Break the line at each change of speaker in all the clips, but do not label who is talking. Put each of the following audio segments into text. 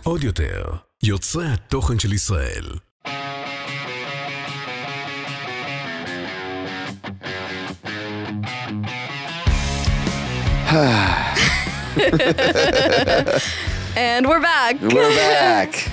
עוד יותר, יוצרי התוכן של ישראל.
And we're back.
We're back.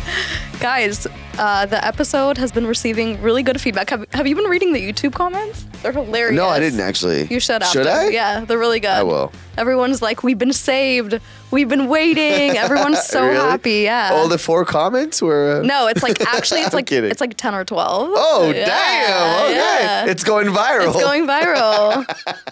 Guys, the episode has been receiving really good feedback. Have you been reading the YouTube comments? They're hilarious.
No, I didn't actually.
You should.
Should I?
Yeah, they're really good.
I will.
Everyone's like, we've been saved. We've been waiting. Everyone's so
Really?
happy. Yeah.
All the 4 comments were...
No, it's like actually it's like
kidding.
it's like 10 or 12.
Oh,
Yeah,
damn. Okay.
yeah.
It's going viral.
It's going viral.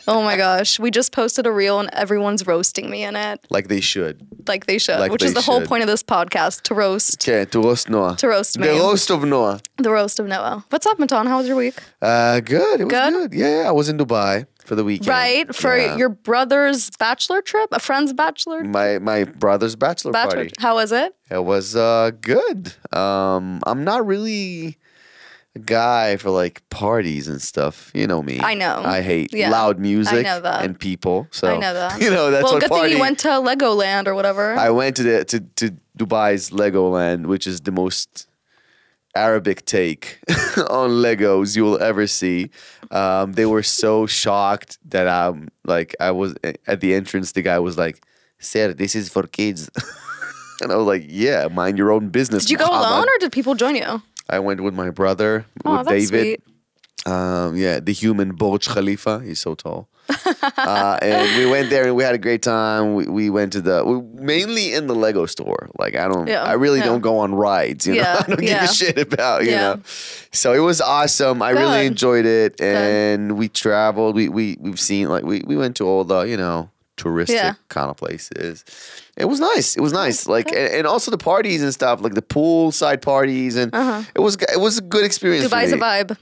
Oh my gosh. We just posted a reel and everyone's roasting me in it.
Like they should.
Like they should.
Like
which is
they
the whole
should.
point of this podcast, to roast.
Okay, to roast Noah.
To roast me.
The roast of Noah.
The roast of Noah. What's up, Matan? How was your week?
Good. It was
Good?
good. Yeah, I was in Dubai for the weekend.
Right? For
Yeah.
your brother's bachelor trip? A friend's bachelor?
My brother's bachelor party.
How was it?
It was good. I'm not really a guy for like parties and stuff. You know me.
I know.
I hate
Yeah.
loud music
I know that.
and people. So
I know that.
You know that's
well,
what
good
party.
thing you went to Legoland or whatever.
I went to Dubai's Legoland, which is the most Arabic take on Legos you will ever see. They were so shocked that I was at the entrance. The guy was like, "Sir, this is for kids," and I was like, "Yeah, mind your own business."
Did you go
Muhammad."
alone or did people join you?
I went with my brother,
Oh,
with
that's
David.
sweet.
Yeah, the human Burj Khalifa. He's so tall. And we went there and we had a great time. We went to mainly in the Lego store. Like I really don't go on rides. You know,
Yeah,
I don't give
yeah.
a shit about. You
Yeah.
know, so it was awesome. I really
Good.
enjoyed it, and we traveled. We've seen we went to all the touristic
Yeah.
kind of places. It was nice. It was nice. Like and also the parties and stuff, like the poolside parties, and it was a good experience.
Dubai's
for
a
me.
vibe.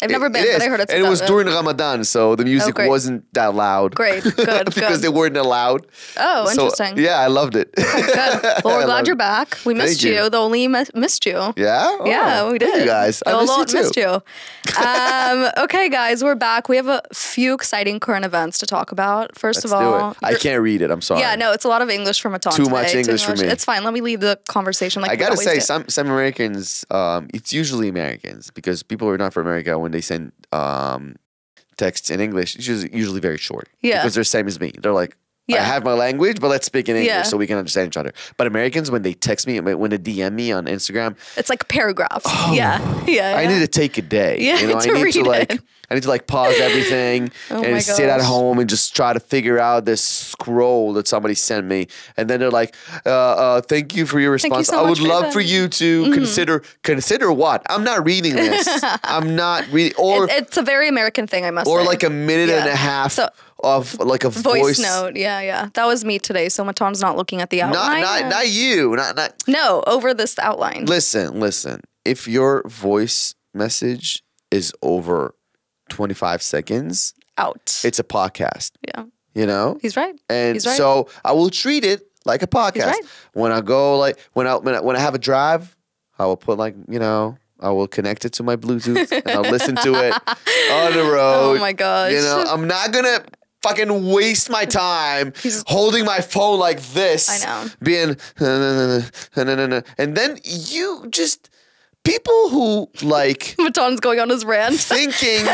I've never been,
It
but
is.
I heard it's
and it was
good.
during Ramadan, so the music
great.
wasn't that loud.
Great, good,
because
good.
they weren't allowed.
Oh,
So,
interesting.
yeah, I loved it.
Good. Well, we're
I
glad
loved
you're
it.
back. We missed
Thank you.
you. The Olim missed you.
Yeah? Oh,
Yeah, we did.
Thank you guys. I missed you too.
Okay, guys, we're back. We have a few exciting current events to talk about. First
Let's
of all,
do it. I can't read it. I'm sorry.
yeah, no, it's a lot of English from Matan.
Too much English for me.
It's fine. Let me lead the conversation. Like
I
we
gotta
always
say,
do.
some Americans, it's usually Americans because people who are not from America, when they send texts in English, it's usually very short.
Yeah.
Because they're same as me. They're like, I
Yeah.
have my language, but let's speak in English
Yeah.
so we can understand each other. But Americans, when they text me, when they DM me on Instagram,
It's like paragraphs. Yeah.
I need to take a day.
Yeah,
you know,
to
I need
read
to like
it.
I need to like pause everything
Oh my
and sit at
gosh.
home and just try to figure out this scroll that somebody sent me. And then they're like, thank you for your
Thank you
response.
so
I
much
would
for
love
that."
for you to consider what? I'm not reading this. I'm not reading or
It's a very American thing, I must say.
or like a minute and
Yeah.
a half
So-
of like a
voice note. Yeah. That was me today. So Matan's not looking at the outline.
Not you. Not
No, over this outline.
Listen. If your voice message is over 25 seconds,
Out.
it's a podcast.
Yeah.
You know?
He's right.
And
He's right.
so I will treat it like a podcast.
right.
When I go when I have a drive, I will put I will connect it to my Bluetooth and I'll listen to it on the road.
Oh my gosh.
You know, I'm not gonna fucking waste my time holding my phone like this.
I know.
Being and then you just people who like
Matan's going on his rant.
thinking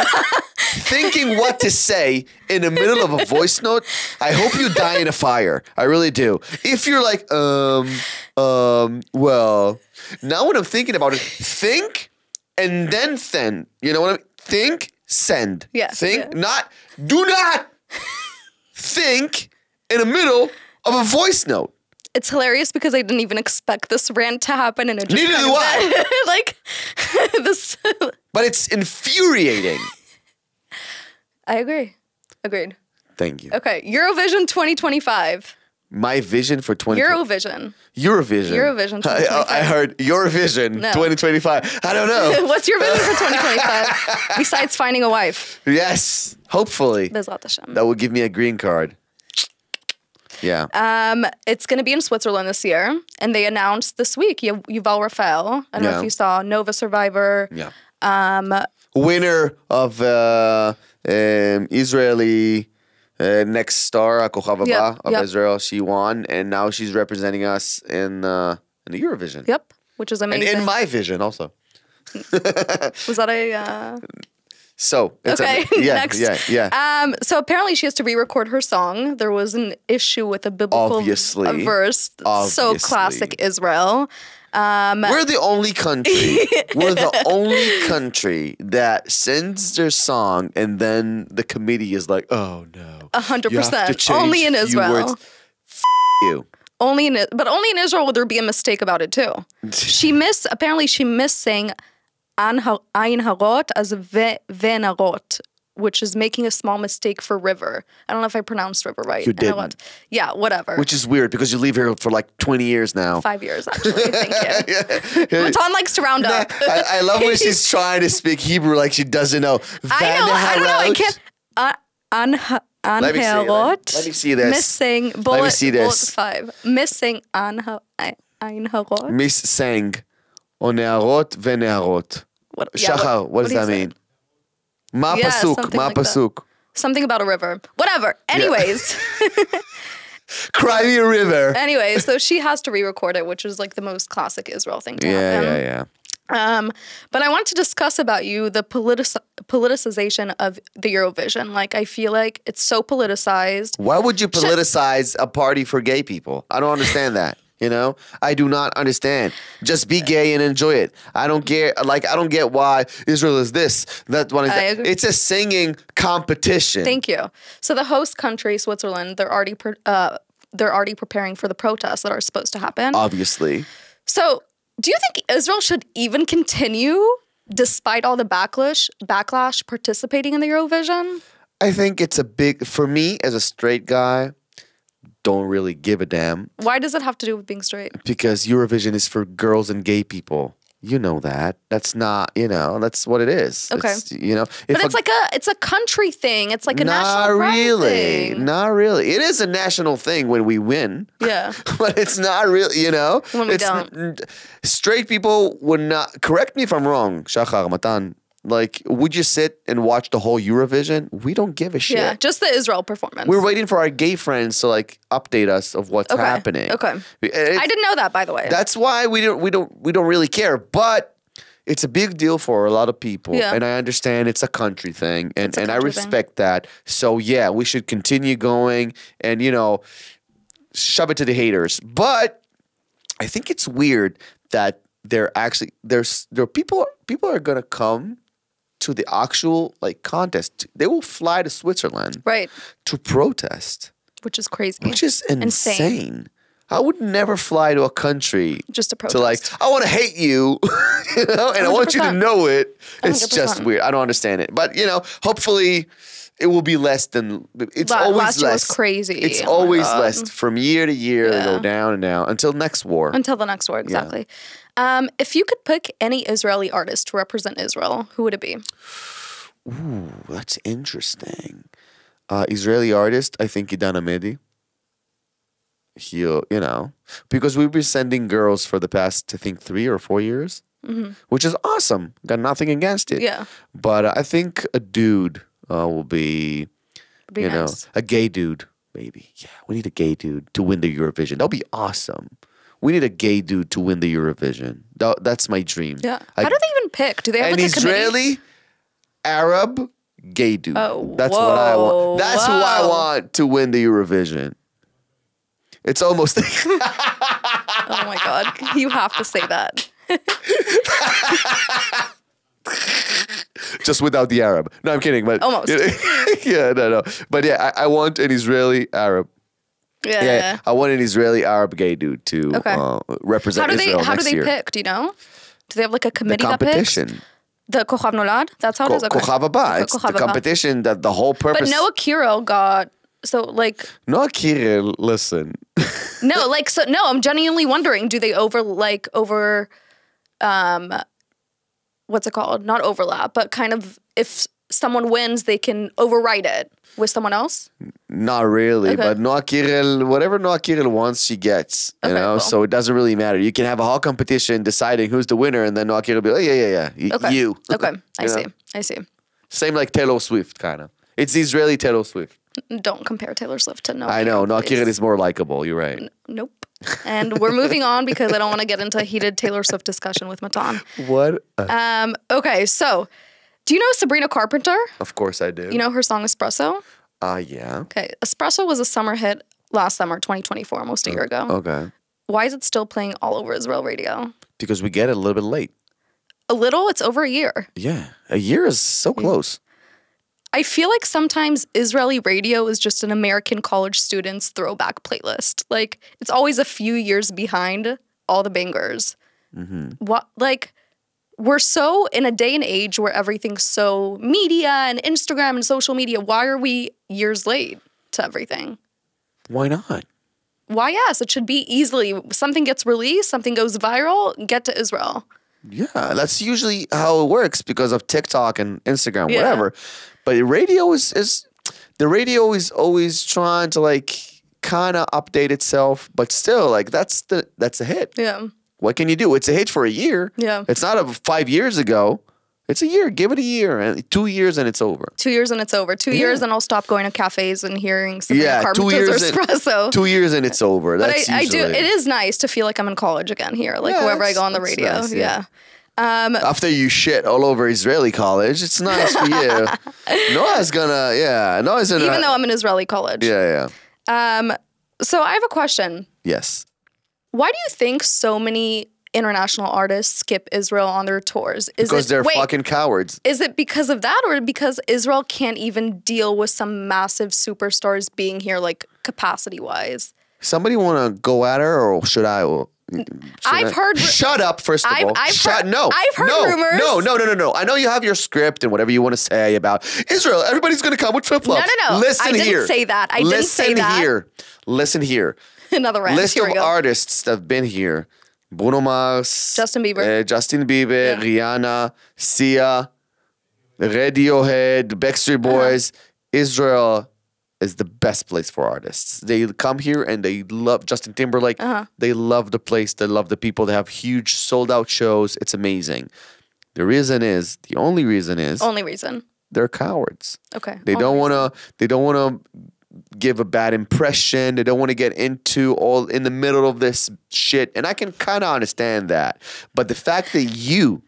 what to say in the middle of a voice note, I hope you die in a fire. I really do. If you're like, well, now when I'm thinking about it, think and then send. You know what I mean? Think, send.
Yeah,
Think,
yeah.
do not think in the middle of a voice note.
It's hilarious because I didn't even expect this rant to happen, and it just
Neither
kind
do
of
I.
like this.
But it's infuriating.
I agree. Agreed.
Thank you.
Okay, Eurovision 2025.
My vision for
Eurovision.
Eurovision
2025.
I heard Eurovision
No.
2025. I don't know.
What's your vision for 2025 besides finding a wife?
Yes, hopefully.
Bezrat Hashem.
That will give me a green card. Yeah.
It's going to be in Switzerland this year, and they announced this week Yuval Rafael. I don't know
Yeah.
if you saw Nova Survivor.
Yeah. Winner of Israeli Next star, Kochav Haba
Yep,
of
yep.
Israel, she won, and now she's representing us in the Eurovision.
Yep, which is
And
amazing.
in my vision also.
Was that a...
So it's
Okay, next.
Yeah.
So apparently she has to re-record her song. There was an issue with a biblical
Obviously.
verse. So
Obviously.
classic Israel.
We're the only country. We're the only country that sends their song, and then the committee is like, "Oh no,
100%. Only in Israel.
Words. You.
But only in Israel would there be a mistake about it too. Apparently she missing Ayin Harot as Ve Narot, which is making a small mistake for river. I don't know if I pronounced river right.
You didn't.
Yeah, whatever.
Which is weird because you live here for like 20 years now.
5 years, actually. Thank you. Matan likes to round up.
I love when she's trying to speak Hebrew like she doesn't know.
I don't know. I can't.
Let me see it.
Harot.
Let me see this.
Missing bullet.
Let me see this.
Bullet 5. Missing Ayin Harot.
Miss sang. O ne'arot ve'ne'arot. Shachar, what does that mean? Ma
Yeah,
pasuk,
something
ma
like that.
pasuk.
Something about a river. Whatever. Anyways.
Cry me a river.
Anyway, so she has to re-record it, which is like the most classic Israel thing to happen.
Yeah.
But I want to discuss about you the politicization of the Eurovision. Like, I feel like it's so politicized.
Why would you politicize a party for gay people? I don't understand that. You know, I do not understand. Just be gay and enjoy it. I don't get why Israel is this. That's one. It's a singing competition.
Thank you. So the host country, Switzerland, they're already preparing for the protests that are supposed to happen.
Obviously.
So, do you think Israel should even continue despite all the backlash participating in the Eurovision?
I think it's for me as a straight guy, don't really give a damn.
Why does it have to do with being straight?
Because Eurovision is for girls and gay people. You know that. That's not, that's what it is.
Okay.
It's,
but it's a country thing. It's like a national pride thing.
Not really. It is a national thing when we win.
Yeah.
But it's not really,
When we don't.
Straight people would not, correct me if I'm wrong, Shachar, Matan. Like, would you sit and watch the whole Eurovision? We don't give a shit.
Yeah, just the Israel performance.
We're waiting for our gay friends to like update us of what's happening.
Okay. I didn't know that, by the way.
That's why we don't really care. But it's a big deal for a lot of people.
Yeah.
And I understand it's a country thing. And I
country
respect that. So yeah, we should continue going and shove it to the haters. But I think it's weird that there are people are gonna come to the actual contest. They will fly to Switzerland to protest,
which is crazy.
Which is insane. I would never fly to a country
just to protest.
I want to hate you, and 100%. I want you to know it. It's
100%.
just weird. I don't understand it, but hopefully it will be less than. It's always
last year
less.
Was crazy.
It's always less from year to year. They go down and down until next war.
Until the next war, exactly. Yeah. If you could pick any Israeli artist to represent Israel, who would it be?
Ooh, that's interesting. Israeli artist, I think Idan Amedi. He'll, because we've been sending girls for the past, I think, 3 or 4 years, which is awesome. Got nothing against it.
Yeah.
But I think a dude will be
nice.
A gay dude, maybe. Yeah, we need a gay dude to win the Eurovision. That'll be awesome. We need a gay dude to win the Eurovision. That's my dream.
Yeah. How do they even pick? Do they have
an
a
Israeli, Arab, gay dude?
Oh,
that's what I want. That's who I want to win the Eurovision. It's almost.
Oh my God! You have to say that.
Just without the Arab. No, I'm kidding. But
almost.
Yeah, no. But yeah, I want an Israeli Arab.
Yeah.
I want an Israeli Arab gay dude to represent Israel
How do
next
they
year.
pick? Do you know? Do they have like a committee that picks?
Competition.
The Kochav Nolad? That's how it is? Okay.
Kochav Haba. It's the competition that the whole purpose...
But Noah Kirill got...
Noah Kirill, listen.
No, I'm genuinely wondering, do they what's it called? Not overlap, but kind of if someone wins, they can override it with someone else?
Not really,
okay.
But Noah Kirill, whatever Noah Kirill wants, she gets.
Cool.
So it doesn't really matter. You can have a whole competition deciding who's the winner, and then Noah Kirill will be like, yeah.
Okay.
You.
Okay, I see.
Same like Taylor Swift, kind of. It's the Israeli Taylor Swift.
Don't compare Taylor Swift to No.
I know.
Hero,
No,
please.
Kiran is more likable. You're right.
Nope. And we're moving on because I don't want to get into a heated Taylor Swift discussion with Matan.
What?
Okay, so do you know Sabrina Carpenter?
Of course I do.
You know her song Espresso?
Yeah.
Okay, Espresso was a summer hit last summer, 2024, almost a year ago.
Okay.
Why is it still playing all over Israel radio?
Because we get it a little bit late.
A little? It's over a year.
Yeah. A year is so close.
I feel like sometimes Israeli radio is just an American college student's throwback playlist. Like, it's always a few years behind all the bangers. What, like, we're so in a day and age where everything's so media and Instagram and social media. Why are we years late to everything?
Why not?
Why, yes, it should be easily. Something gets released, something goes viral, get to Israel.
Yeah, that's usually how it works because of TikTok and Instagram,
Yeah.
whatever. But radio is the radio is always trying to like kind of update itself, but still like that's a hit.
Yeah.
What can you do? It's a hit for a year.
Yeah.
It's not 5 years ago. It's a year. Give it a year and 2 years and it's over.
2 years and it's over. 2 years and I'll stop going to cafes and hearing Sabrina
2
Carpenter's
years
Espresso.
2 years and it's over.
But
That's
I do.
usually-
It is nice to feel like I'm in college again here, like
Yeah,
wherever I go on the
it's
radio.
nice,
yeah.
After you shit all over Israeli college, it's nice for you. Noah's gonna, Noah's gonna.
Even though I'm in Israeli college.
Yeah.
So I have a question.
Yes.
Why do you think so many international artists skip Israel on their tours?
Because they're fucking cowards.
Is it because of that, or because Israel can't even deal with some massive superstars being here, like capacity-wise?
Somebody want to go at her, or should I?
I've heard.
Shut up, first of all.
I've heard
no,
rumors.
No. I know you have your script and whatever you want to say about Israel. Everybody's going to come with flip-flops.
No.
Listen
I didn't
here.
say that. I didn't say that.
Listen here.
Another rant.
List
Here
of
we go.
artists that have been here. Bruno Mars.
Justin Bieber.
Yeah. Rihanna. Sia. Radiohead. Backstreet Boys. Israel is the best place for artists. They come here and they love Justin Timberlake. They love the place. They love the people. They have huge sold out shows. It's amazing. The only reason is they're cowards.
Okay.
They don't want to give a bad impression. They don't want to get into all in the middle of this shit. And I can kind of understand that. But the fact that you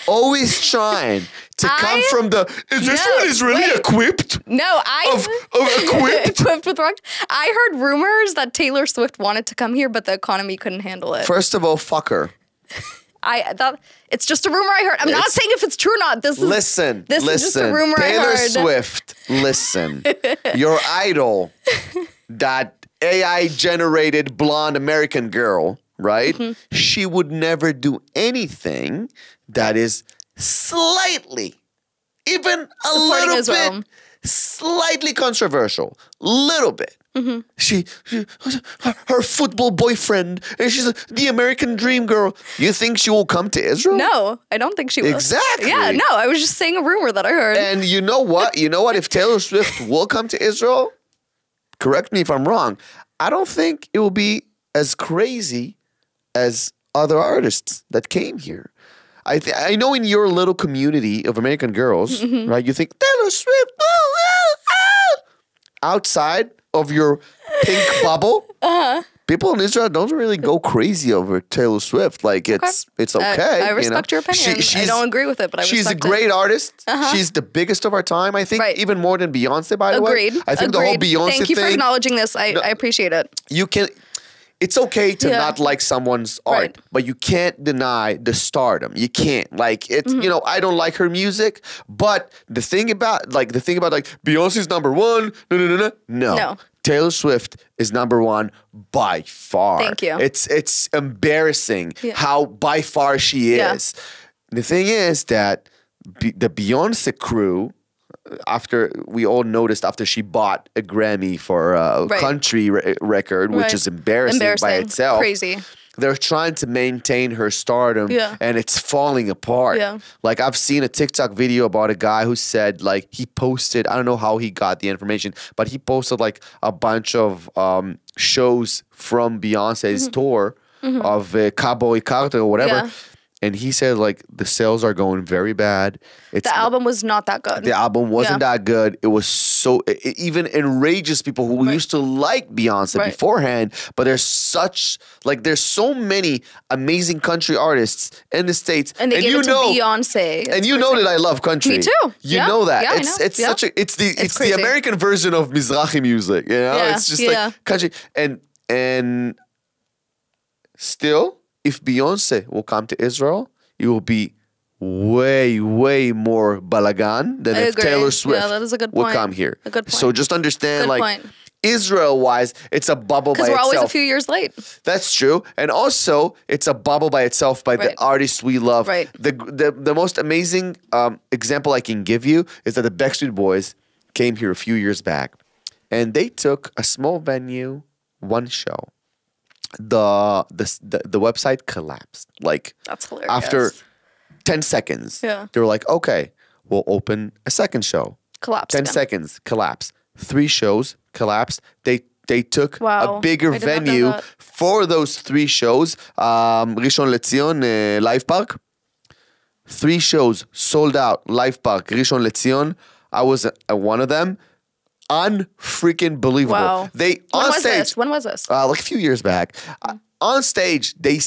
always trying to come from the Israeli equipped?
No,
of equipped?
equipped with rock. I heard rumors that Taylor Swift wanted to come here, but the economy couldn't handle it.
First of all, fuck her.
I thought it's just a rumor I heard. I'm not saying if it's true or not. This is just a rumor
Taylor
I heard.
Swift, listen. Your idol, that AI generated blonde American girl, right? She would never do anything that is slightly, even a
Supporting
little
Israel.
bit, slightly controversial. Little bit. She her football boyfriend, and she's the American dream girl. You think she will come to Israel?
No, I don't think she will.
Exactly.
Yeah, no, I was just saying a rumor that I heard.
And you know what? If Taylor Swift will come to Israel, correct me if I'm wrong, I don't think it will be as crazy as other artists that came here. I know in your little community of American girls, right? You think Taylor Swift, outside of your pink bubble, people in Israel don't really go crazy over Taylor Swift. Like it's okay.
I respect your opinion. I don't agree with it, but I respect it.
She's a great artist. She's the biggest of our time, I think, even more than Beyonce, by the way.
Agreed.
I think the whole Beyonce
Thank you for
thing,
acknowledging this. I appreciate it.
it's okay to not like someone's art,
Right.
but you can't deny the stardom. You can't. Like it's I don't like her music, but the thing about Beyonce's number one. No. Taylor Swift is number one by far.
Thank you.
It's embarrassing how by far she is. The thing is that the Beyonce crew, after we all noticed after she bought a Grammy for a country record, which is embarrassing by itself.
Crazy.
They're trying to maintain her stardom and it's falling apart.
Yeah.
Like I've seen a TikTok video about a guy who said like he posted, I don't know how he got the information, but he posted like a bunch of shows from Beyonce's tour of Cowboy Carter or whatever.
Yeah.
and he said like the sales are going very bad.
The album was not that good.
The album wasn't that good. It was so it even enrages people who used to like Beyonce beforehand. But there's so many amazing country artists in the States,
and they gave it to Beyonce.
And you know that I love country.
Me too.
You know that.
Yeah,
It's such a it's the American version of Mizrahi music. You know, it's just like country and still. If Beyonce will come to Israel, it will be way, way more balagan than if Taylor Swift will come here.
A good point.
So just understand, Israel-wise, it's a bubble by itself.
Because we're always a few years late.
That's true. And also, it's a bubble by itself by the artists we love.
Right.
The most amazing example I can give you is that the Backstreet Boys came here a few years back, and they took a small venue, one show. The website collapsed. Like,
that's hilarious.
After 10 seconds,
they
were like, okay, we'll open a second show.
Collapsed.
10 seconds, collapse. 3 shows, collapsed. They took a bigger venue for those 3 shows. Rishon LeZion, Live Park. 3 shows sold out. Live Park, Rishon LeZion. I was at one of them. Unfreaking believable.
Wow. When was this?
Like a few years back. On stage, they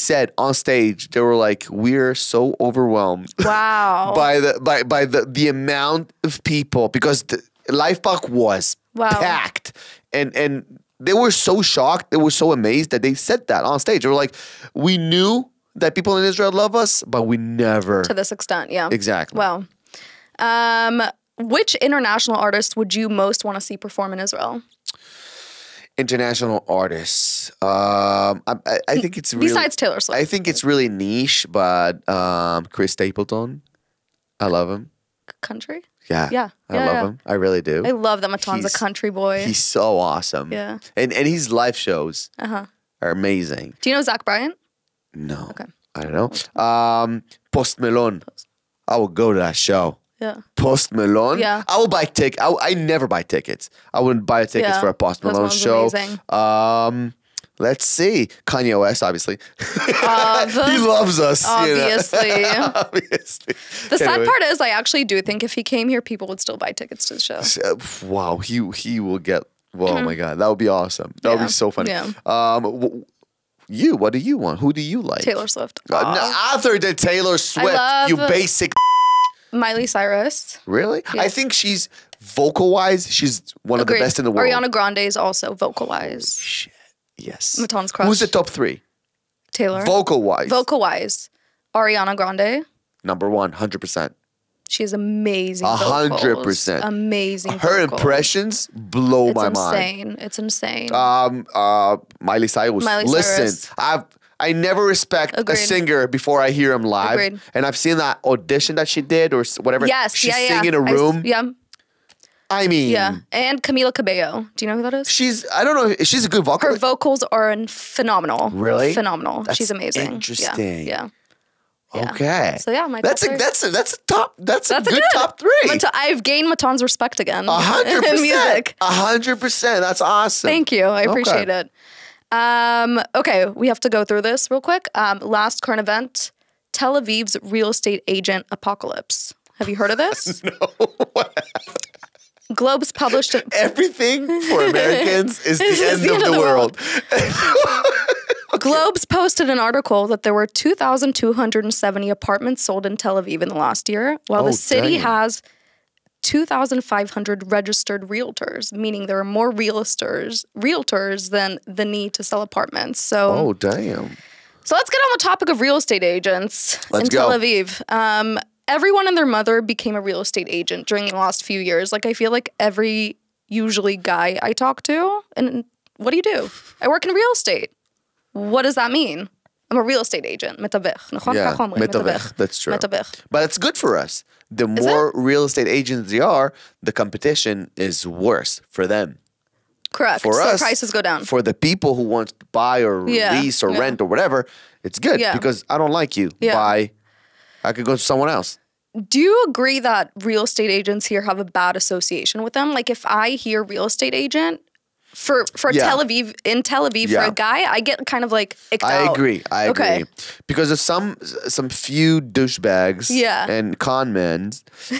were like, we're so overwhelmed.
Wow.
by the amount of people, because the Live Park was packed. And they were so shocked, they were so amazed that they said that on stage. They were like, we knew that people in Israel love us, but we never.
To this extent, yeah.
Exactly.
Wow. Which international artist would you most want to see perform in Israel?
International artists. I think it's really...
Besides Taylor Swift.
I think it's really niche, but Chris Stapleton. I love him.
Country?
Yeah. I love him. I really do.
I love that Maton's a country boy.
He's so awesome.
Yeah.
And his live shows are amazing.
Do you know Zach Bryant?
No.
Okay.
I don't know. Post Malone. I will go to that show.
Yeah.
Post Malone.
Yeah.
I will buy tickets. I never buy tickets. I wouldn't buy tickets for a Post Malone show.
Amazing.
Let's see. Kanye West, obviously. He loves us.
Obviously.
You know? Obviously.
The sad part is I actually do think if he came here, people would still buy tickets to the show.
Wow. He will get... Oh my God. That would be awesome. That would be so funny.
Yeah.
What do you want? Who do you like?
Taylor Swift.
Other than Taylor Swift, you basic...
Miley Cyrus.
Really? Yeah. I think she's vocal-wise, she's one of the best in the world.
Ariana Grande is also vocal-wise.
Shit. Yes.
Maton's crush.
Who's the top 3?
Taylor.
Vocal-wise.
Vocal-wise. Ariana Grande.
Number 1, 100%.
She has amazing
100%.
Amazing
Her impressions blow my mind.
It's insane.
Miley Cyrus. Listen, I never respect a singer before I hear him live.
Agreed.
And I've seen that audition that she did or whatever.
Yes,
She's singing in a room. I mean.
Yeah. And Camila Cabello. Do you know who that is?
I don't know. She's a good vocalist.
Her vocals are phenomenal.
Really?
Phenomenal.
That's
she's amazing.
Interesting.
Yeah.
Okay.
So yeah,
that's a good top 3.
I've gained Maton's respect again.
100%.
In music.
100%. That's awesome.
Thank you. I appreciate it. Okay, we have to go through this real quick. Last current event, Tel Aviv's real estate agent apocalypse. Have you heard of this?
No.
Globe's published it.
Everything for Americans is the end of the world.
Globe's posted an article that there were 2,270 apartments sold in Tel Aviv in the last year, while the city has 2,500 registered realtors, meaning there are more realtors than the need to sell apartments. So,
oh, damn.
So let's get on the topic of real estate agents in Tel Aviv. Everyone and their mother became a real estate agent during the last few years. Like, I feel like every usually guy I talk to, and what do? I work in real estate. What does that mean? I'm a real estate agent. Metavech.
Yeah, metavech. That's true. But it's good for us. The more real estate agents there are, the competition is worse for them.
Correct.
For
so
us,
prices go down.
For the people who want to buy or lease or rent or whatever, it's good because I don't like you. Buy. I could go to someone else.
Do you agree that real estate agents here have a bad association with them? Like if I hear real estate agent, for
Yeah.
Tel Aviv, in Tel Aviv, for
Yeah.
a guy, I get kind of like icked
I
out.
agree. I
Okay.
agree. Because of some few douchebags
Yeah.
and con men.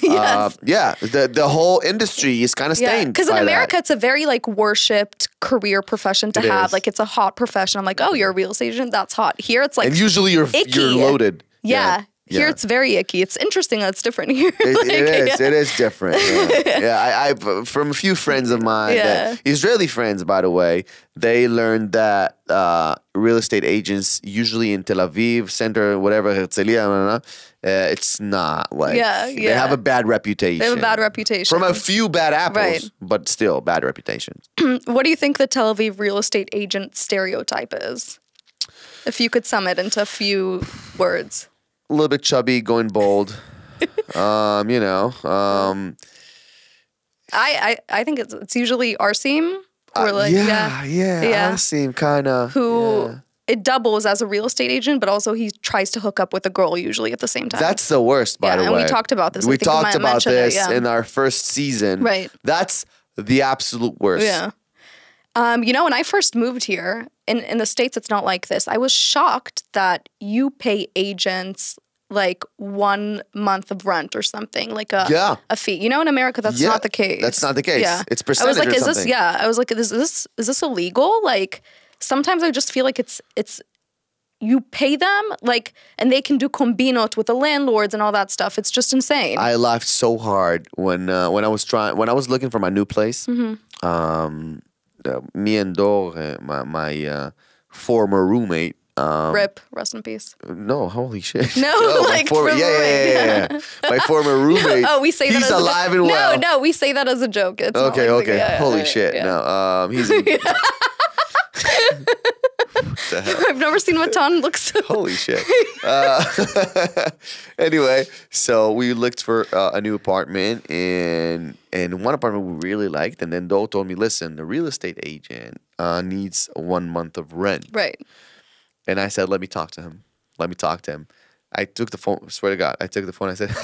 Yes.
Yeah. The whole industry is kind of
Yeah,
stained.
because in
by
America,
that.
it's a very like worshipped career profession to
It
have.
is.
Like it's a hot profession. I'm like, oh, you're a real estate agent. That's hot. Here, it's like
And usually you're
icky.
loaded.
Yeah. Here
Yeah.
it's very icky. It's interesting that it's different here.
It is different. Yeah, I from a few friends of mine,
Yeah.
Israeli friends, by the way, they learned that real estate agents usually in Tel Aviv, center, whatever, Herzliya, it's not like they have a bad reputation.
They have a bad reputation.
From a few bad apples,
Right.
but still bad reputations.
What do you think the Tel Aviv real estate agent stereotype is? If you could sum it into a few words.
A little bit chubby, going bold. I
think it's usually Arsim or like
I seem kind of
who it doubles as a real estate agent, but also he tries to hook up with a girl usually at the same time.
That's the worst, by the way.
and we talked about this. I
We
think I
talked
might have
about
mentioned it,
this in our first season.
Right.
That's the absolute worst.
Yeah. When I first moved here, in the States, it's not like this. I was shocked that you pay agents like 1 month of rent or something, like a fee. In America, that's not the case.
That's not the case.
Yeah.
It's percentage
I was like,
or
is
something.
this, I was like, is this illegal? Like, sometimes I just feel like it's you pay them, like, and they can do combinot with the landlords and all that stuff. It's just insane.
I laughed so hard when I was looking for my new place.
Mm-hmm.
Me and Dor, my former roommate.
Rip, rest in peace.
No, holy shit.
No,
my
like
former,
from
yeah. My former roommate.
Oh, we say that
he's
as
alive and well.
No, we say that as a joke. It's not like,
Okay. Holy shit.
yeah.
No, he's. In, the hell?
I've never seen Matan look so.
Holy shit. Anyway, so we looked for a new apartment, and one apartment we really liked, and then Dole told me, listen, the real estate agent needs 1 month of rent.
Right.
And I said, let me talk to him. I took the phone, swear to God, I took the phone, I said,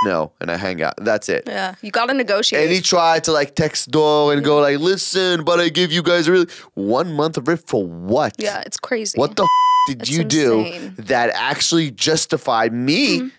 no, and I hang out. That's it.
Yeah, you got to negotiate.
And he tried to like text Dole and go like, listen, but I give you guys 1 month of rent for what?
Yeah, it's crazy.
What the did
It's
you
insane.
do that actually justified me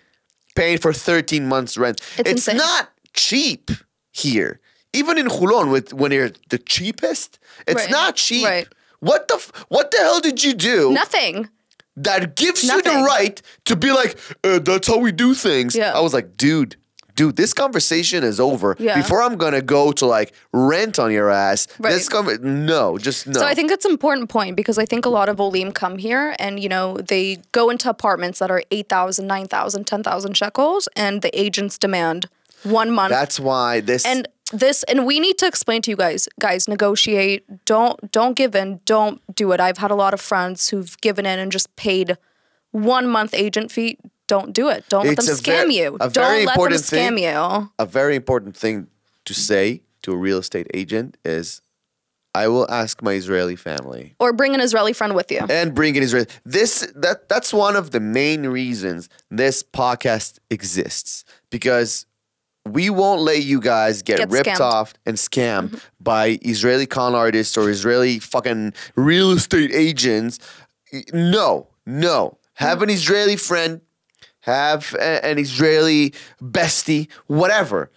paying for 13 months rent?
It's insane.
Not cheap here. Even in Hulon, when you're the cheapest, it's
Right.
not cheap.
Right.
What the hell did you do
Nothing.
that gives you the
Nothing.
right to be like, that's how we do things?
Yeah.
I was like, dude, this conversation is over.
Yeah.
Before I'm gonna go to like rent on your ass.
Right.
No, just no.
So I think that's an important point because I think a lot of Olim come here and, they go into apartments that are 8,000, 9,000, 10,000 shekels and the agents demand 1 month.
That's why this...
And we need to explain to you guys, negotiate. Don't give in. Don't do it. I've had a lot of friends who've given in and just paid 1 month agent fee. Don't do it. Don't let them scam you. Don't let them scam you.
A very important thing to say to a real estate agent is, I will ask my Israeli family.
Or bring an Israeli friend with you.
And bring an Israeli. That's one of the main reasons this podcast exists. Because we won't let you guys get ripped
scammed.
off and scammed by Israeli con artists or Israeli fucking real estate agents. No. Have an Israeli friend. Have an Israeli bestie. Whatever.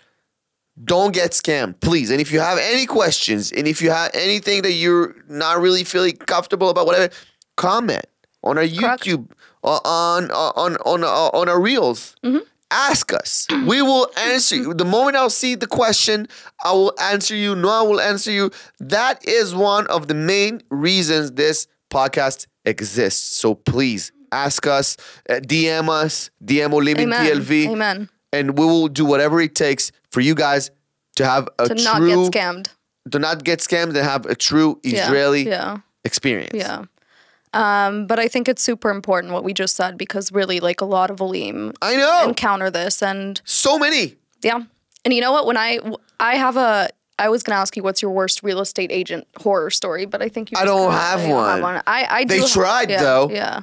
Don't get scammed, please. And if you have any questions, and if you have anything that you're not really feeling comfortable about, whatever, comment on our YouTube, on our reels. Ask us. We will answer you. The moment I'll see the question, I will answer you. No, I will answer you. That is one of the main reasons this podcast exists. So please ask us, DM us, DM Olim in TLV.
Amen.
And we will do whatever it takes for you guys to have
To not get scammed.
To not get scammed and have a true Israeli experience.
Yeah. But I think it's super important what we just said because really like a lot of Olim encounter this and
so many.
Yeah. And you know what? When I was going to ask you what's your worst real estate agent horror story, but I think you
I don't have one.
I do.
They tried though.
Yeah.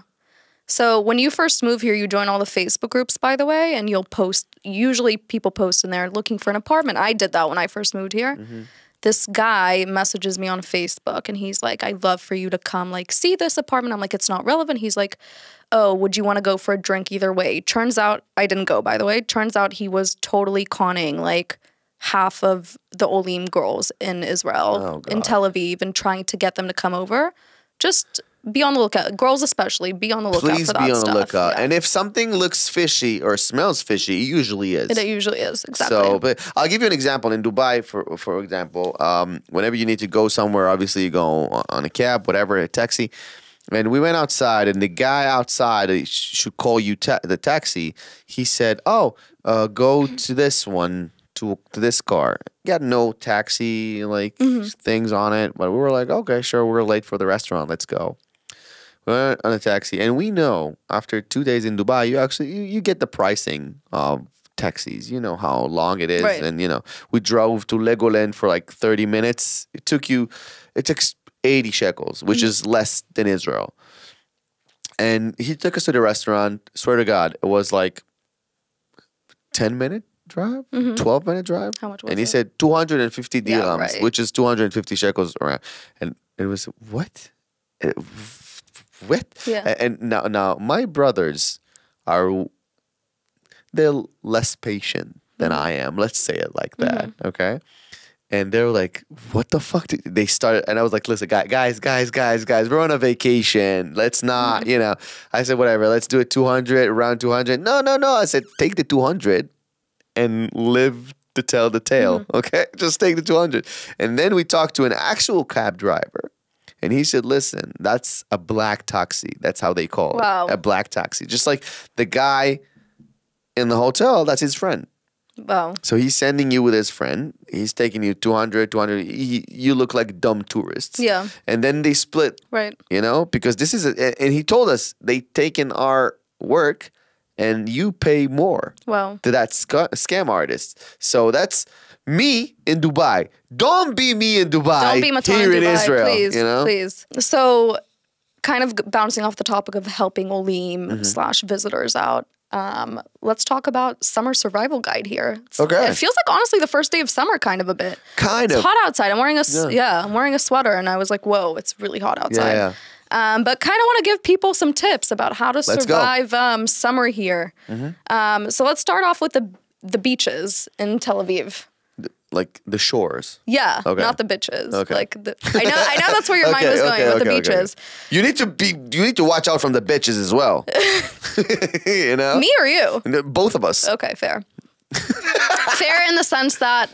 So when you first move here, you join all the Facebook groups, by the way, and you'll post, usually people post in there looking for an apartment. I did that when I first moved here. this guy messages me on Facebook and he's like, I'd love for you to come like see this apartment. I'm like, it's not relevant. He's like, oh, would you want to go for a drink either way? Turns out, I didn't go, by the way. Turns out he was totally conning like half of the Olim girls in Israel, in Tel Aviv, and trying to get them to come over. Just be on the lookout. Girls especially, be on the lookout for that stuff.
Please be on the lookout.
Yeah.
And if something looks fishy or smells fishy, it usually is.
It usually is, exactly.
So, but I'll give you an example. In Dubai, for example, whenever you need to go somewhere, obviously you go on a cab, whatever, a taxi. And we went outside, and the guy outside should call you the taxi. He said, "Oh, go to this one, to this car." Got no taxi things on it, but we were like, "Okay, sure, we're late for the restaurant. Let's go." We went on a taxi, and we know after 2 days in Dubai, you get the pricing of taxis. You know how long it is,
Right.
and we drove to Legoland for like 30 minutes. It took 80 shekels, which is less than Israel. And he took us to the restaurant. Swear to God, it was like 10-minute drive, 12-minute drive.
How much was
And he
it?
said 250 dirhams,
Yeah, right.
which is 250 shekels around. And it was, what? What?
Yeah.
And now my brothers they're less patient than I am. Let's say it like that, okay? And they were like, what the fuck? They started, and I was like, listen, guys, we're on a vacation. Let's not, I said, whatever, let's do it 200, around 200. No. I said, take the 200 and live to tell the tale, okay? Just take the 200. And then we talked to an actual cab driver, and he said, listen, that's a black taxi. That's how they call it, a black taxi. Just like the guy in the hotel, that's his friend.
Wow.
So he's sending you with his friend. He's taking you 200. You look like dumb tourists.
Yeah.
And then they split.
Right.
Because this is, and he told us they taken our work and you pay more.
Wow.
To that scam artist. So that's me in Dubai. Don't be me in Dubai.
Don't be Matan
here in
Dubai,
Israel.
please,
You know?
please. So, kind of bouncing off the topic of helping Olim / visitors out. Let's talk about Summer Survival Guide here.
Okay.
It feels like honestly the first day of summer, kind of a bit.
Kind of.
It's hot outside. I'm wearing I'm wearing a sweater, and I was like, whoa, it's really hot outside.
Yeah.
But kind of want to give people some tips about how to survive summer here. So let's start off with the beaches in Tel Aviv.
Like the shores.
Yeah,
Okay.
not the bitches.
Okay.
Like I know that's where your mind was going with the beaches.
You need to watch out from the bitches as well. You know?
Me or you?
Both of us.
Okay, fair. Fair in the sense that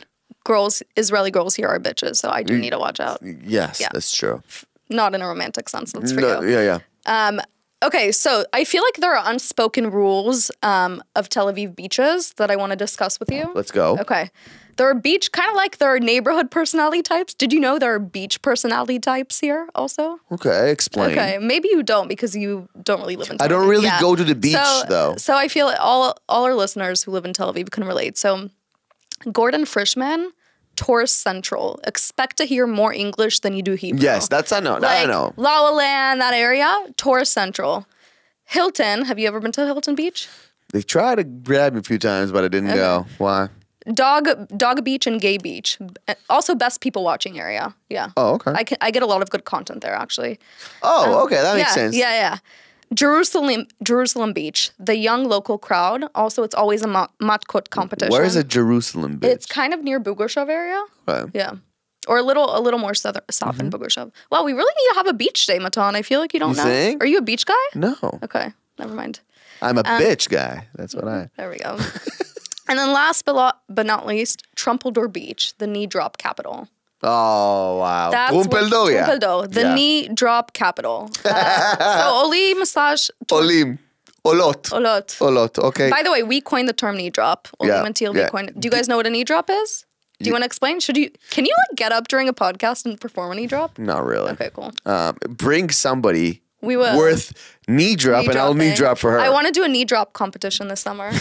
Israeli girls here are bitches, so I do need to watch out.
Yes,
Yeah.
that's true.
Not in a romantic sense, that's for
No,
you.
yeah.
Okay, so I feel like there are unspoken rules of Tel Aviv beaches that I want to discuss with you.
Let's go.
Okay. There are kind of like there are neighborhood personality types. Did you know there are beach personality types here also?
Okay, explain.
Okay, maybe you don't because you don't really live in Tel Aviv.
I don't really go to the beach though.
So I feel all our listeners who live in Tel Aviv can relate. So Gordon Frischman, Tourist Central. Expect to hear more English than you do Hebrew.
Yes, I know.
Like
I know.
La La Land, that area, Tourist Central. Hilton, have you ever been to Hilton Beach?
They tried to grab me a few times, but I didn't go. Why?
Dog Beach and Gay Beach. Also best people watching area. Yeah.
Oh, okay.
I get a lot of good content there actually.
Oh, okay, that makes sense.
Yeah. Jerusalem Beach, the young local crowd. Also, it's always a matkot competition.
Where is a Jerusalem Beach?
It's kind of near Bugashov area.
Right.
Yeah. Or a little more south than Bugashov. Wow, we really need to have a beach day, Matan. I feel like you don't know.
think?
Are you a beach guy?
No.
Okay, never mind.
I'm a bitch guy. That's what I.
There we go. And then last but not least, Trumpeldor Beach, the knee drop capital.
Oh, wow.
That's Trumpeldor, the knee drop capital. So Olim /
Olim. Olot.
Olot.
Okay.
By the way, we coined the term knee drop. Olim and TLV coined it. Do you guys know what a knee drop is? Do you want to explain? Can you like get up during a podcast and perform a knee drop?
Not really.
Okay, cool.
Bring somebody
We will.
worth knee drop, and I'll knee drop for her.
I want to do a knee drop competition this summer,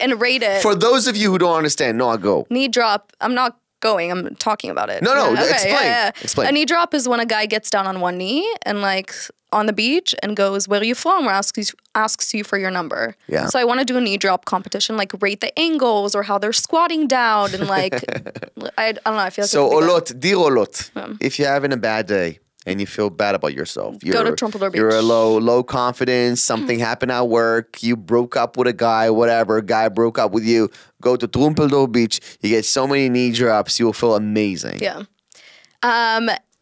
and rate it.
For those of you who don't understand, no, I'll go.
Knee drop. I'm not going. I'm talking about it.
No,
Yeah,
explain.
Yeah.
Explain.
A knee drop is when a guy gets down on one knee and like on the beach and goes, "Where are you from?" or asks you for your number.
Yeah.
So I want to do a knee drop competition, like rate the angles or how they're squatting down and like I don't know. I feel like
So
it could be
olot, dear olot, if you're having a bad day and you feel bad about yourself,
Go to Trumpeter Beach.
You're a low confidence. Something happened at work. You broke up with a guy, whatever. Guy broke up with you. Go to Trumpeter Beach. You get so many knee drops. You will feel amazing.
Yeah.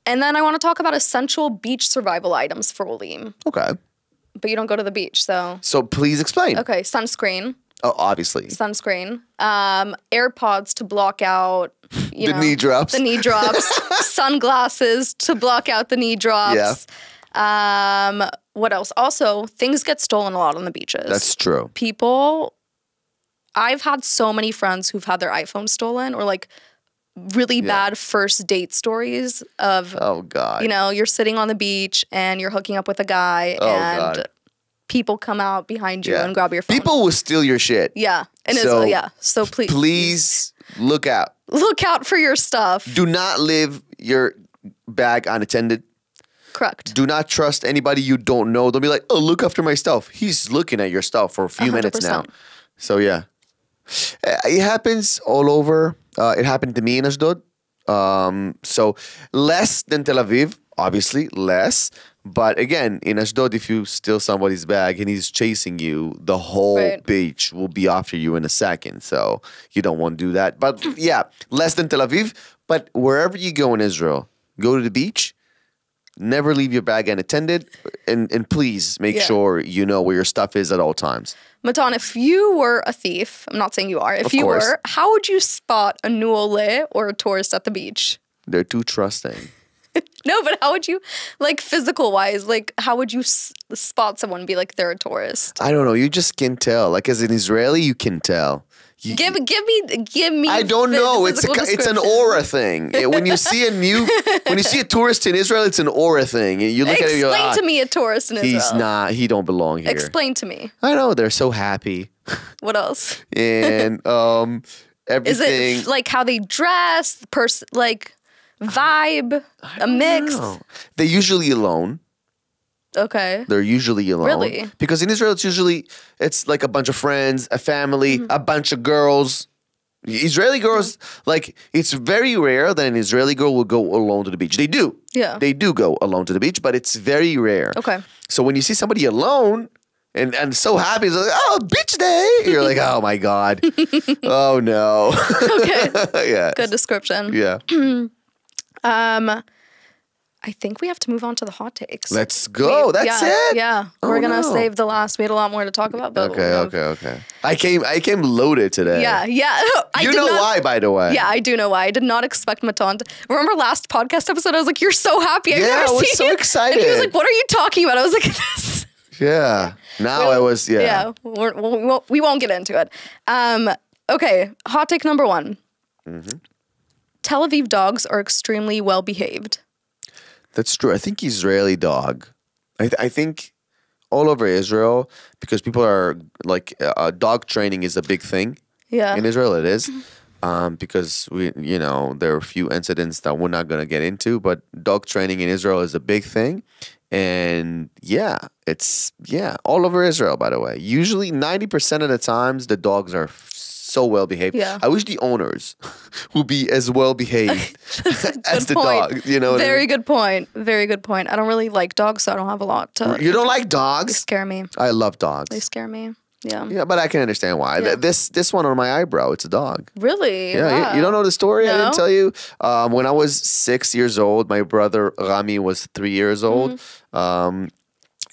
And then I want to talk about essential beach survival items for Olim.
Okay.
But you don't go to the beach, so.
So please explain.
Okay, sunscreen.
Oh, obviously.
Sunscreen. AirPods to block out,
The knee drops.
The knee drops. Sunglasses to block out the knee drops. Yeah. What else? Also, things get stolen a lot on the beaches.
That's true.
I've had so many friends who've had their iPhone stolen or like really bad first date stories of,
oh God,
you're sitting on the beach and you're hooking up with a guy and people come out behind you and grab your phone.
People will steal your shit.
Yeah. And
so,
so please
look out.
Look out for your stuff.
Do not leave your bag unattended.
Correct.
Do not trust anybody you don't know. They'll be like, oh, look after my stuff. He's looking at your stuff for a few
100%.
minutes now. So yeah. It happens all over. It happened to me in Ashdod. So less than Tel Aviv, obviously less. But again, in Ashdod, if you steal somebody's bag and he's chasing you, the whole beach will be after you in a second. So you don't want to do that. But yeah, less than Tel Aviv. But wherever you go in Israel, go to the beach. Never leave your bag unattended. And please make sure you know where your stuff is at all times.
Matan, if you were a thief, I'm not saying you are, if you were, how would you spot a new ole or a tourist at the beach?
They're too trusting.
No, but how would you, like physical wise, like how would you spot someone and be like, they're a tourist?
I don't know. You just can tell. Like as an Israeli, you can tell.
Give me.
I don't know. It's an aura thing. When you see a tourist in Israel, it's an aura thing. You look at it.
Explain to me a tourist in Israel.
He's not. He don't belong here.
Explain to me.
I know. They're so happy.
What else?
And everything.
Is it like how they dress? Like vibe? A mix?
They're usually alone.
Okay.
They're usually alone.
Really?
Because in Israel, it's like a bunch of friends, a family, a bunch of girls. Israeli girls, like, it's very rare that an Israeli girl will go alone to the beach. They do.
Yeah.
They do go alone to the beach, but it's very rare.
Okay.
So when you see somebody alone and so happy, it's like, oh, beach day. You're like, oh my God. Oh no.
Okay.
Yeah.
Good description.
Yeah.
I think we have to move on to the hot takes.
Let's go. That's it?
Yeah. We're going to save the last. We had a lot more to talk about. But
Okay. I came loaded today.
Yeah.
You know why, by the way.
Yeah, I do know why. I did not expect Matan to. Remember last podcast episode? I was like, you're so happy.
I was so excited.
And he was like, what are you talking about? I was like, this.
Yeah. Now I was,
Yeah. We won't get into it. Okay. Hot take number 1. Tel Aviv dogs are extremely well behaved.
That's true. I think Israeli dog. I think all over Israel, because people are like, dog training is a big thing.
Yeah.
In Israel, it is. Because there are a few incidents that we're not going to get into, but dog training in Israel is a big thing. And it's all over Israel, by the way. Usually 90% of the times the dogs are so well behaved.
Yeah.
I wish the owners would be as well behaved as the dog. You know what I mean?
Good point. Very good point. I don't really like dogs, so I don't have a lot to.
You don't like
They
dogs?
scare me.
I love dogs.
They scare me. Yeah.
Yeah, but I can understand why.
Yeah.
This one on my eyebrow, it's a dog.
Really?
Yeah,
Wow.
you don't know the story?
No.
I didn't tell you. When I was 6 years old, my brother Rami was 3 years old.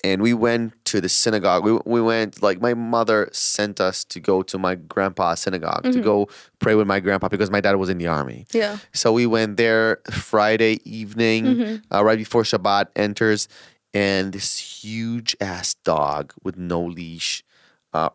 And we went to the synagogue. We went, like, my mother sent us to go to my grandpa's synagogue to go pray with my grandpa because my dad was in the army.
Yeah.
So we went there Friday evening, right before Shabbat enters, and this huge ass dog with no leash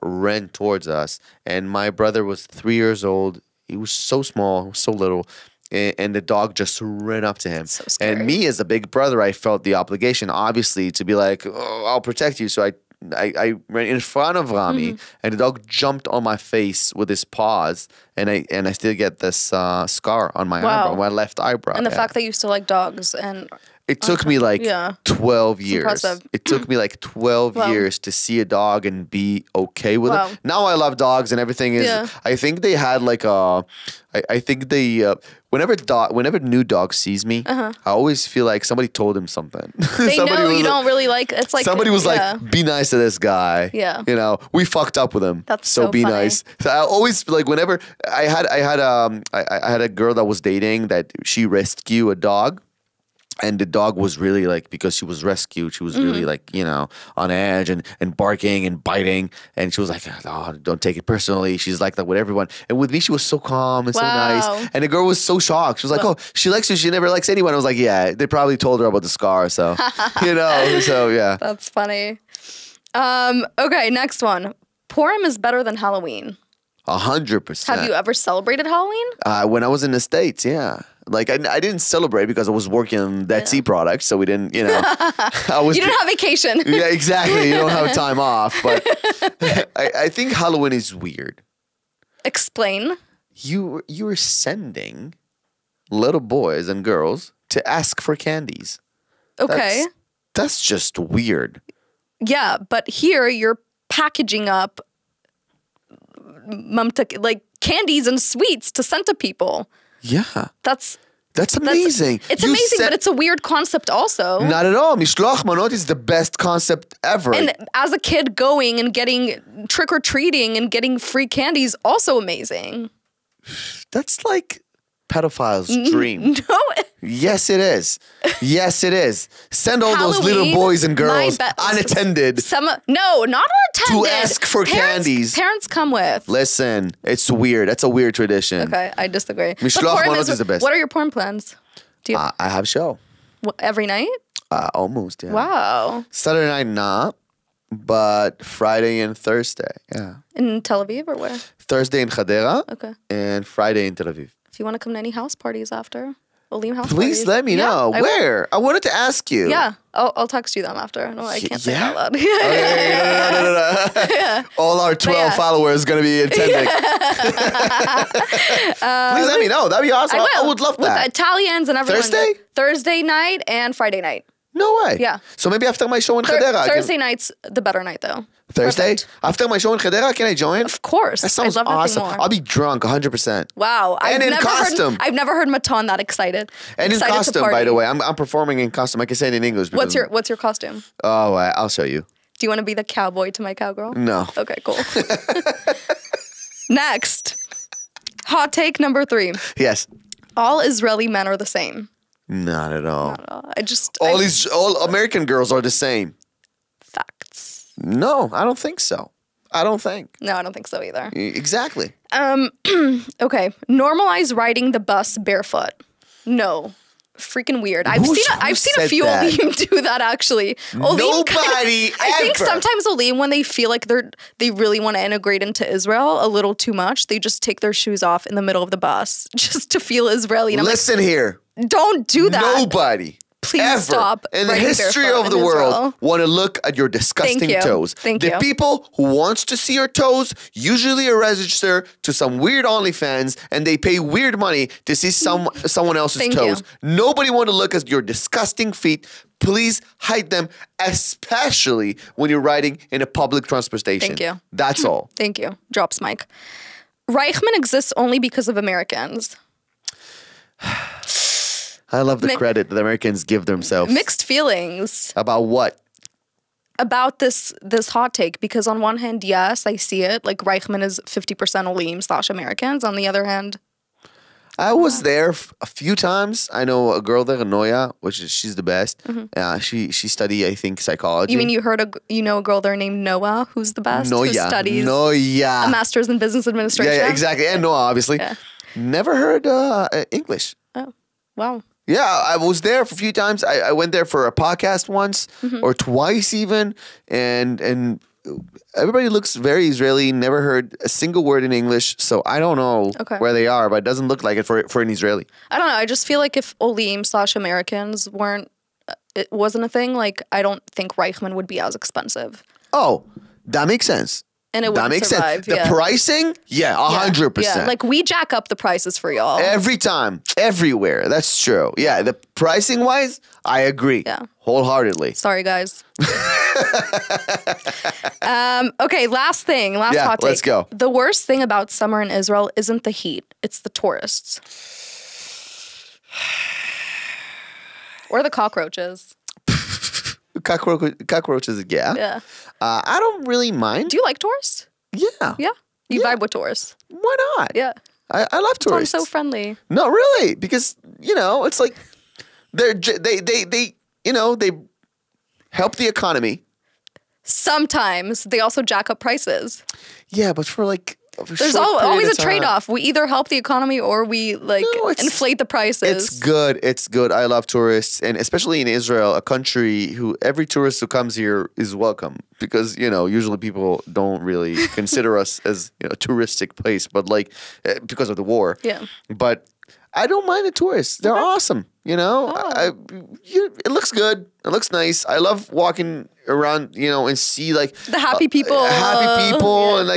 ran towards us. And my brother was 3 years old. He was so small, so little. And the dog just ran up to him.
So scary.
And me as a big brother, I felt the obligation, obviously, to be like, oh, I'll protect you. So I ran in front of Rami, and the dog jumped on my face with his paws, and I still get this scar on my eyebrow, my left eyebrow.
And the fact that you still like dogs and
It took me like
Yeah.
12 years.
impressive.
It took me like 12
Wow.
years to see a dog and be okay with
Wow.
it. Now I love dogs and everything is.
Yeah.
I think they had like a. I think they. Whenever new dog sees me, I always feel like somebody told him something.
They know you
was-
don't really like. It's like
Somebody was
yeah.
like, "Be nice to this guy."
Yeah.
You know, we fucked up with him.
That's
so
so
be
funny.
nice. So I always like whenever I had a girl that was dating that she rescued a dog. And the dog was really like, because she was rescued, she was really like, you know, on edge and barking and biting. And she was like, oh, don't take it personally. She's like that with everyone. And with me, she was so calm and so
Wow.
nice. And the girl was so shocked. She was like, oh, she likes you. She never likes anyone. I was like, yeah, they probably told her about the scar. So, you know, so yeah.
That's funny. Okay, next one. Purim is better than Halloween.
100%.
Have you ever celebrated Halloween?
When I was in the States, yeah. Like I didn't celebrate because I was working on that sea product, so we didn't, you know. I was.
You didn't have vacation.
Yeah, exactly. You don't have time off, but I think Halloween is weird.
Explain.
You were sending little boys and girls to ask for candies.
Okay.
That's just weird.
Yeah, but here you're packaging up like candies and sweets to send to people.
Yeah.
That's
amazing.
It's
You
amazing,
sent-
but it's a weird concept also.
Not at all. Mishloach manot is the best concept ever.
And as a kid going and getting trick-or-treating and getting free candies, also amazing.
That's like pedophile's dream.
No,
Yes, it is. Yes, it is. Send all those little
Halloween,
boys and girls
my
unattended
no, not unattended.
to ask for candies.
Parents come with.
Listen, it's weird. That's a weird tradition.
Okay, I disagree. But
Mishloach
Purim
manot is the best.
What are your porn plans? Do you
I have show.
every night?
Almost, yeah.
Wow.
Saturday night, not. But Friday and Thursday, yeah.
In Tel Aviv or where?
Thursday in Hadera.
Okay.
And Friday in Tel Aviv.
If you want to come to any house parties after, Olim house
Please
parties.
let me
Yeah,
know.
I will.
Where? I wanted to ask you.
Yeah, I'll text you them after. No, I can't say
Yeah?
that loud.
Okay, no. All our 12
yeah.
followers going to be attending. Please let me know. That'd be awesome. I would love that.
With Italians and everyone.
Thursday?
Thursday night and Friday night.
No way.
Yeah.
So maybe after my show in Hadera. I can-
Thursday night's the better night though.
Thursday?
Perfect.
After my show in Hadera, can I join?
Of course.
That sounds
I love nothing
awesome.
more.
I'll be drunk 100%.
Wow.
And in costume.
I've never heard Matan that excited.
And in
Excited to
costume, by
party.
the way. I'm performing in costume. I can say it in English.
What's
because-
your costume?
Oh, I'll show you.
Do you want to be the cowboy to my cowgirl?
No.
Okay, cool. Next. Hot take number 3.
Yes.
All Israeli men are the same.
Not at all. All American girls are the same.
Facts.
No, I don't think so. I don't think.
No, I don't think so either.
Exactly.
Okay. Normalize riding the bus barefoot. No. Freaking weird. I've seen a
said
few
that?
Olim do that actually. Olim
Nobody
I think
ever.
sometimes Olim, when they feel like they really want to integrate into Israel a little too much, they just take their shoes off in the middle of the bus just to feel Israeli. And I'm
Listen here.
like, don't do that.
Nobody.
Please
ever
stop
in the
riding
history
barefoot
of the
in
world
Israel.
want to look at your disgusting
you.
toes.
Thank
the
you.
people who wants to see your toes usually are register to some weird OnlyFans and they pay weird money to see someone else's
Thank
toes.
you.
Nobody want to look at your disgusting feet. Please hide them, especially when you're riding in a public transportation.
Thank you.
That's all.
Thank you. Drops mic. Reichman exists only because of Americans.
I love the credit that Americans give themselves.
Mixed feelings
About what?
about this hot take, because on one hand, yes, I see it. Like Reichman is 50% Olim/Americans. On the other hand,
I was there a few times. I know a girl there, Noya, she's the best. She studied, I think, psychology.
you mean you know a girl there named Noah who's the best? Who
Noya?
studies
Noya.
a master's in business administration.
Yeah, exactly. And Noah, obviously.
Yeah.
Never heard English.
Oh, wow.
Yeah, I was there for a few times. I went there for a podcast once or twice even, and everybody looks very Israeli. Never heard a single word in English, so I don't know where they are, but it doesn't look like it for an Israeli.
I don't know. I just feel like if Olim/Americans wasn't a thing, like I don't think Reichman would be as expensive.
Oh, that makes sense.
And it
that
wouldn't
makes
survive,
sense. The
yeah.
pricing, 100%.
Yeah, like we jack up the prices for y'all.
Every time, everywhere. That's true. Yeah, the pricing wise, I agree.
Yeah.
Wholeheartedly.
Sorry, guys. Okay, last hot take.
let's go.
The worst thing about summer in Israel isn't the heat, it's the tourists. Or the cockroaches.
Cockroaches, yeah.
Yeah.
I don't really mind.
Do you like tourists?
Yeah.
Yeah. You vibe with tourists.
Why not?
Yeah.
I love
I'm
tourists.
so friendly.
No, really, because it's like they help the economy.
Sometimes they also jack up prices.
Yeah, but for like
There's always a trade-off. We either help the economy or we inflate the prices.
It's good. It's good. I love tourists, and especially in Israel, a country who every tourist who comes here is welcome because usually people don't really consider us as a touristic place, but because of the war.
Yeah.
But I don't mind the tourists. They're awesome. It looks good. It looks nice. I love walking around, and see the
happy people.
And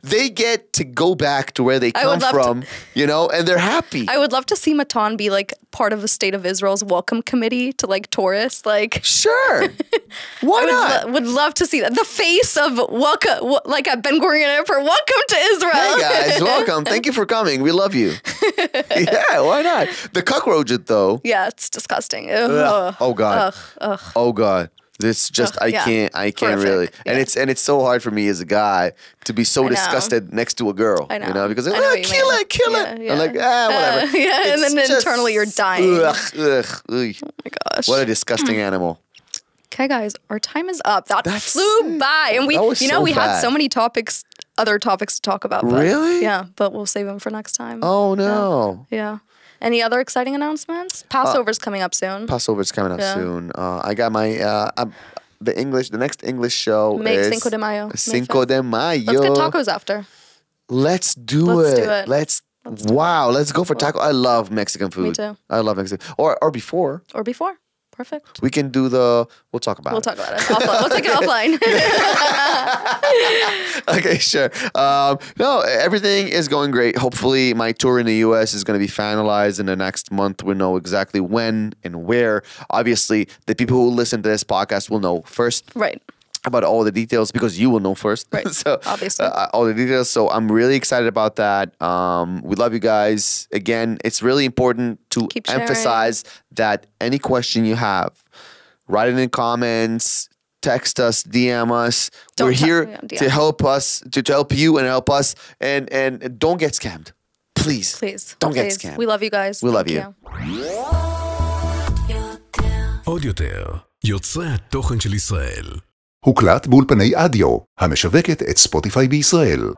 they get to go back to where they come from, and they're happy.
I would love to see Matan be part of the State of Israel's welcome committee to tourists.
Sure. Why not?
Would love to see that. The face of welcome, at Ben Gurion Airport, welcome to Israel.
Hey guys, welcome. Thank you for coming. We love you. Yeah, why not? The cockroaches though.
Yeah, it's disgusting.
Ugh. Oh God.
Ugh.
Oh God. This just I can't
Horrific.
really.
Yeah.
And it's so hard for me as a guy to be so disgusted next to a girl.
I know.
Because they're
kill
it.
Yeah.
I'm like, whatever.
And then internally you're dying.
Ugh.
Oh my gosh.
What a disgusting animal.
Okay, guys, our time is up. That flew by, and we had so many other topics to talk about. But,
really?
Yeah, but we'll save them for next time.
Oh no.
Yeah. Any other exciting announcements? Passover's coming up soon.
Passover's coming up soon. I got my the next English show
May
is
5 de Mayo.
Cinco de Mayo.
Let's get tacos after.
Let's do it. Let's go for taco. I love Mexican food.
Me too.
I love Mexican. Or before.
Or before. Perfect.
We can do we'll talk about it.
We'll talk about it. Offline. We'll take it offline.
Okay, sure. No, everything is going great. Hopefully my tour in the US is going to be finalized in the next month. We'll know exactly when and where. Obviously, the people who listen to this podcast will know first.
Right.
About all the details because you will know first.
Right.
So
obviously.
All the details. So I'm really excited about that. We love you guys. Again, it's really important to emphasize that any question you have, write it in comments, text us, DM us. We're here to help us, to help you and help us. And don't get scammed. Please. Don't get scammed.
We love you guys.
We love you.
עוד יותר, יוצרי התוכן של ישראל.
הוקלט באולפני אדיו, המשווקת את ספוטיפיי בישראל.